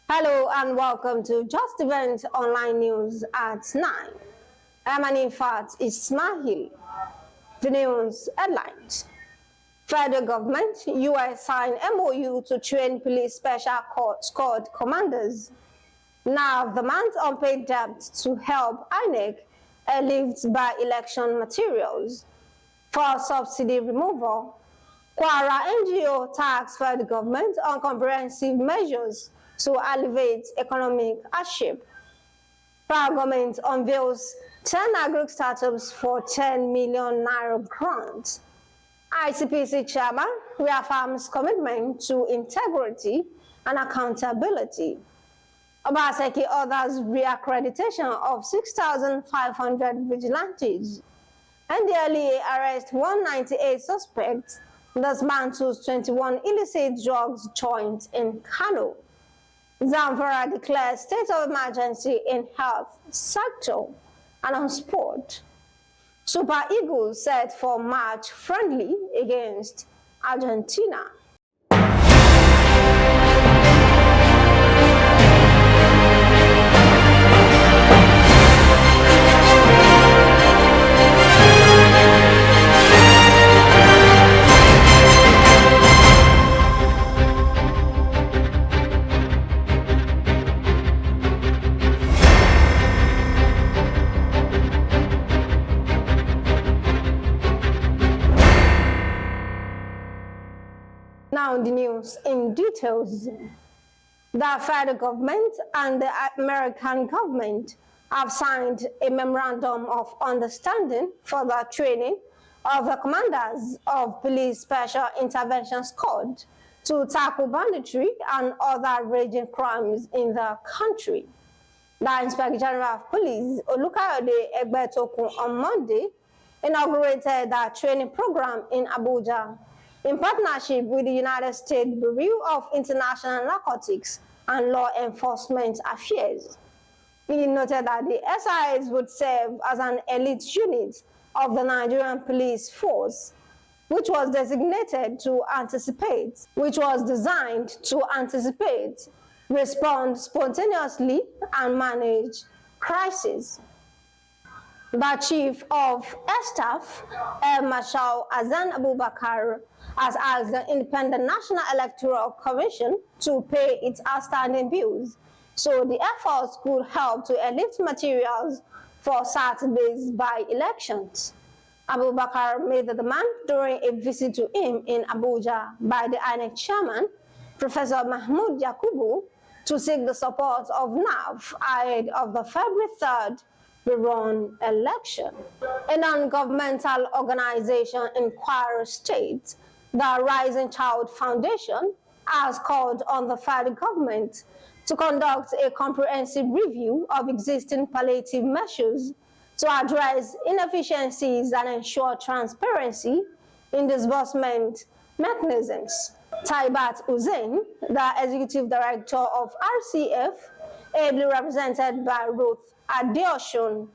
Hello and welcome to Justeventonline News at 9. I'm Anifat Ismail. The news headlines. Federal government, US signed MOU to train police special squad commanders. Now the month unpaid debt to help INEC airlift by election materials. For subsidy removal, Kwara NGO tax federal government on comprehensive measures to alleviate economic hardship. Federal government unveils 10 agric startups for 10 million naira grant. ICPC chairman reaffirms commitment to integrity and accountability. Obaseki orders reaccreditation of 6,500 vigilantes. NDLEA arrests 198 suspects, dismantles 21 illicit drugs joints in Kano. Zamfara declares state of emergency in health sector and on sport. Super Eagles set for match friendly against Argentina. Now the news in details. The federal government and the American government have signed a memorandum of understanding for the training of the commanders of police special intervention squad to tackle banditry and other raging crimes in the country. The Inspector General of Police, Olukayode Egbetokun, on Monday inaugurated the training program in Abuja in partnership with the United States Bureau of International Narcotics and Law Enforcement Affairs. He noted that the SIs would serve as an elite unit of the Nigerian police force, which was designed to designed to anticipate, respond spontaneously, and manage crises. The Chief of Air Staff, Air Marshal Azan Abubakar, has asked the Independent National Electoral Commission to pay its outstanding bills, so the efforts could help to airlift materials for Saturday's by-elections. Abubakar made the demand during a visit to him in Abuja by the INEC chairman, Professor Mahmoud Yakubu, to seek the support of NAV ahead of the February 3rd rerun election. A non-governmental organization in Kwara State, the Rising Child Foundation, has called on the federal government to conduct a comprehensive review of existing palliative measures to address inefficiencies and ensure transparency in disbursement mechanisms. Taibat Hussein, the executive director of RCF, ably represented by Ruth Adeosun,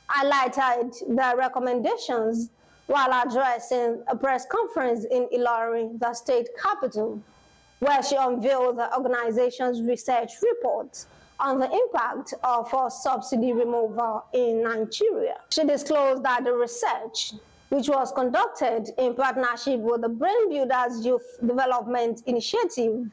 highlighted the recommendations while addressing a press conference in Ilorin, the state capital, where she unveiled the organization's research report on the impact of forced subsidy removal in Nigeria. She disclosed that the research, which was conducted in partnership with the Brain Builders Youth Development Initiative,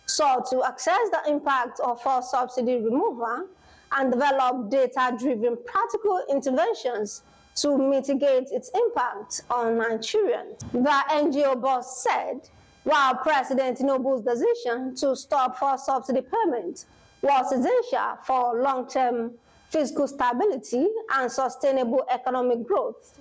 sought to assess the impact of forced subsidy removal and develop data-driven practical interventions to mitigate its impact on Nigerians. The NGO boss said, while President Tinubu's decision to stop forced subsidy payment was essential for long-term fiscal stability and sustainable economic growth,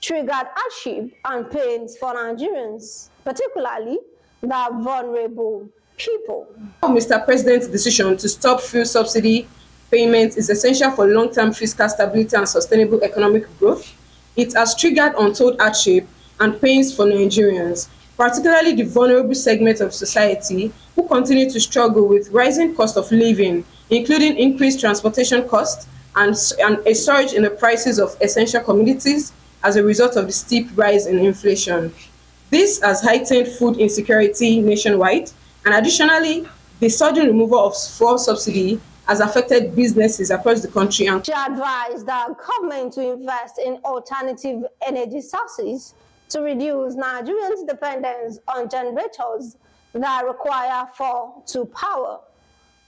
triggered hardship and pains for Nigerians, particularly the vulnerable people. Mr. President's decision to stop fuel subsidy payments is essential for long-term fiscal stability and sustainable economic growth. It has triggered untold hardship and pains for Nigerians, particularly the vulnerable segments of society who continue to struggle with rising cost of living, including increased transportation costs and a surge in the prices of essential commodities as a result of the steep rise in inflation. This has heightened food insecurity nationwide, and additionally, the sudden removal of fuel subsidy has affected businesses across the country. And she advised the government to invest in alternative energy sources to reduce Nigerians' dependence on generators that require fall to power,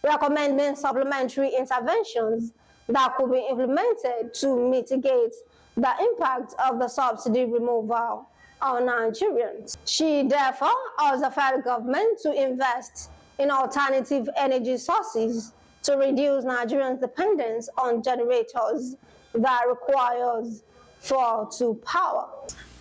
recommending supplementary interventions that could be implemented to mitigate the impact of the subsidy removal on Nigerians. She therefore urged the federal government to invest in alternative energy sources to reduce Nigerians' dependence on generators that requires fall to power.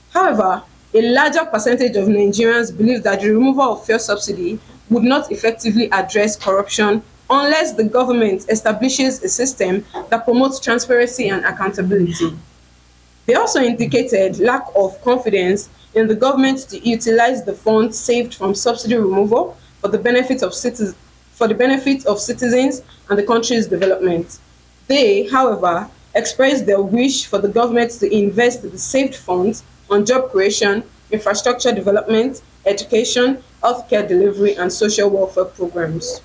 however, a larger percentage of Nigerians believe that the removal of fuel subsidy would not effectively address corruption unless the government establishes a system that promotes transparency and accountability. They also indicated lack of confidence in the government to utilize the funds saved from subsidy removal for the benefit of citizens and the country's development. They, however, expressed their wish for the government to invest the saved funds on job creation, infrastructure development, education, healthcare delivery, and social welfare programs.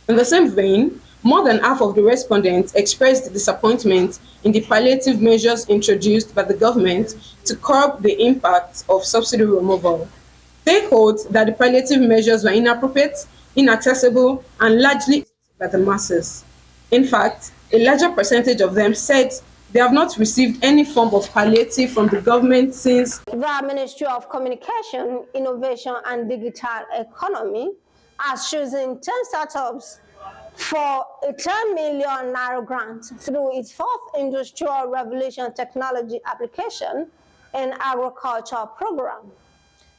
In the same vein, more than half of the respondents expressed disappointment in the palliative measures introduced by the government to curb the impact of subsidy removal. They hold that the palliative measures were inappropriate, inaccessible, and largely by the masses. In fact, a larger percentage of them said they have not received any form of palliative from the government since the Ministry of Communication, Innovation and Digital Economy has chosen 10 startups for a 10 million naira grant through its fourth Industrial Revolution Technology Application and Agriculture Program.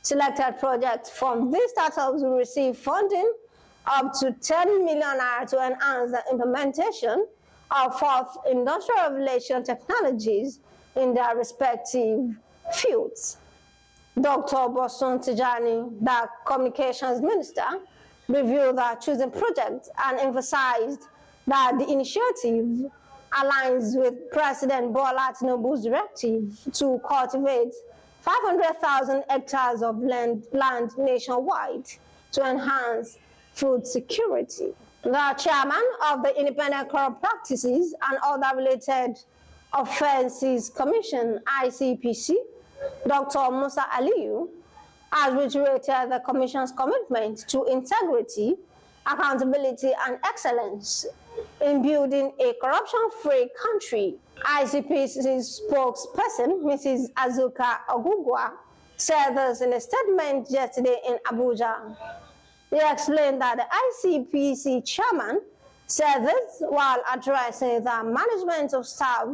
Selected projects from these startups will receive funding up to 10 million naira to enhance the implementation of fourth Industrial Revolution technologies in their respective fields. Dr. Bosun Tijani, the Communications Minister, reviewed the chosen project and emphasized that the initiative aligns with President Bola Tinubu's directive to cultivate 500,000 hectares of land nationwide to enhance food security. The chairman of the Independent Corrupt Practices and Other Related Offences Commission, ICPC, Dr. Musa Aliyu, has reiterated the Commission's commitment to integrity, accountability, and excellence in building a corruption-free country. ICPC spokesperson, Mrs. Azuka Ogugwa, said this in a statement yesterday in Abuja. He explained that the ICPC chairman said this while addressing the management of staff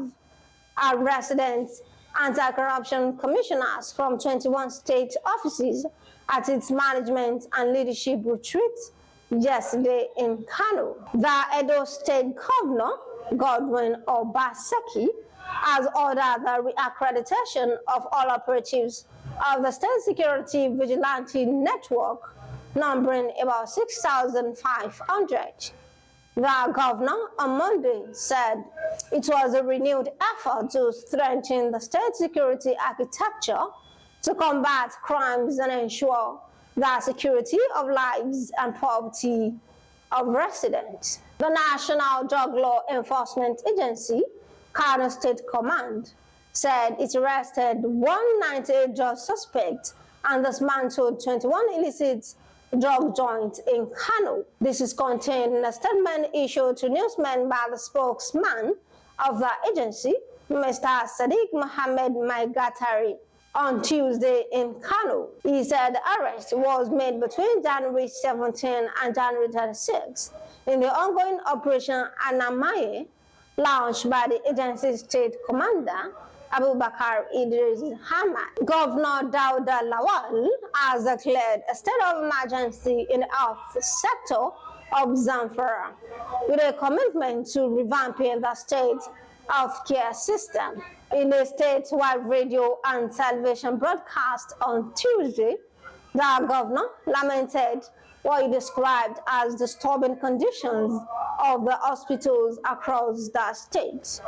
and residents anti-corruption commissioners from 21 state offices at its management and leadership retreat yesterday in Kano. The Edo State Governor, Godwin Obaseki, has ordered the reaccreditation of all operatives of the State Security Vigilante Network, numbering about 6,500. The governor on Monday said it was a renewed effort to strengthen the state security architecture to combat crimes and ensure the security of lives and property of residents. The National Drug Law Enforcement Agency, Kano State Command, said it arrested 198 drug suspects and dismantled 21 illicit drug joints in Kano. This is contained in a statement issued to newsmen by the spokesman of the agency, Mr. Sadiq Mohammed Maigatari, on Tuesday in Kano. He said the arrest was made between January 17 and January 36 in the ongoing Operation Anamaye, launched by the agency's state commander, Abubakar Idris Hamad. Governor Dauda Lawal has declared a state of emergency in the health sector of Zamfara, with a commitment to revamping the state healthcare system. In a statewide radio and television broadcast on Tuesday, the governor lamented what he described as disturbing conditions of the hospitals across the state.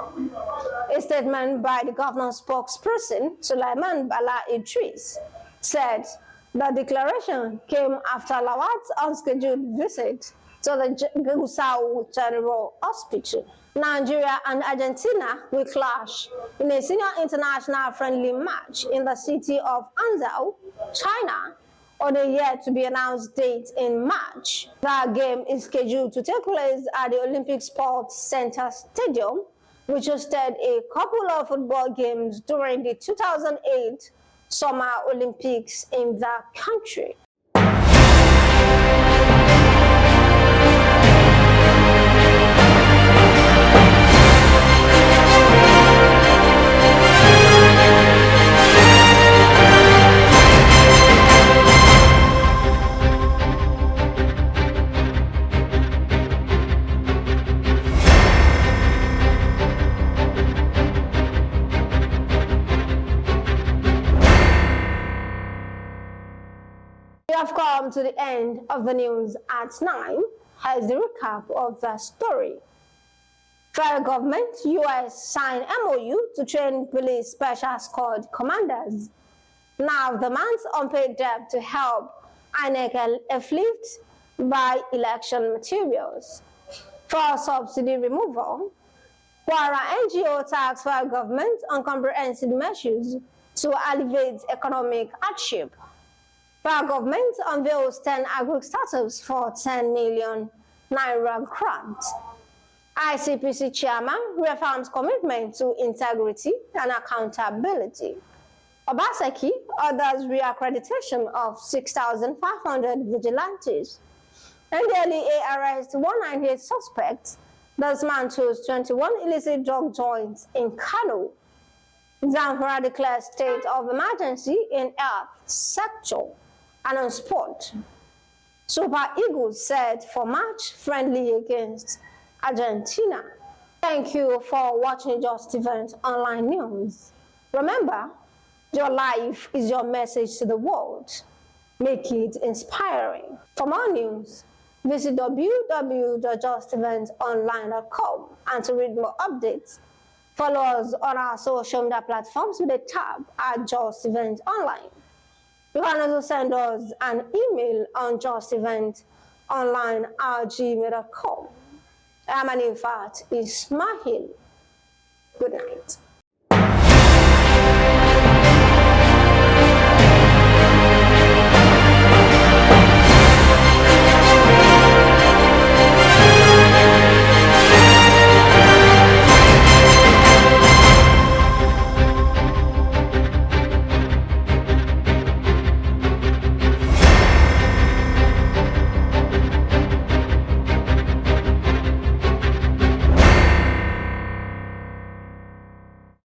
A statement by the governor's spokesperson, Sulaiman Bala Idris, said The declaration came after Lawat's unscheduled visit to the Gusau General Hospital. Nigeria and Argentina will clash in a senior international friendly match in the city of Hangzhou, China, on a yet-to-be-announced date in March. The game is scheduled to take place at the Olympic Sports Center Stadium, which hosted a couple of football games during the 2008 Summer Olympics in the country. We have come to the end of the news at 9. Here's the recap of the story. Federal government, US signed MOU to train police special squad commanders. Now demands unpaid debt to help INEC afflict by election materials. Fuel subsidy removal. Kwara NGO tax federal government on comprehensive measures to alleviate economic hardship. Federal government unveils 10 agric startups for 10 million naira grant. ICPC chairman reaffirms commitment to integrity and accountability. Obaseki orders reaccreditation of 6,500 vigilantes. NDLEA arrests 198 suspects, dismantles 21 illicit drug joints in Kano. Zamfara declares state of emergency in health sector. And on sport, Super Eagles set for match friendly against Argentina. Thank you for watching Justeventonline News. Remember, your life is your message to the world. Make it inspiring. For more news, visit www.justeventonline.com, and to read more updates, follow us on our social media platforms with a tab at Justeventonline. You can also send us an email on justeventonline@gmail.com. My name, in fact, is Ismail. Good night.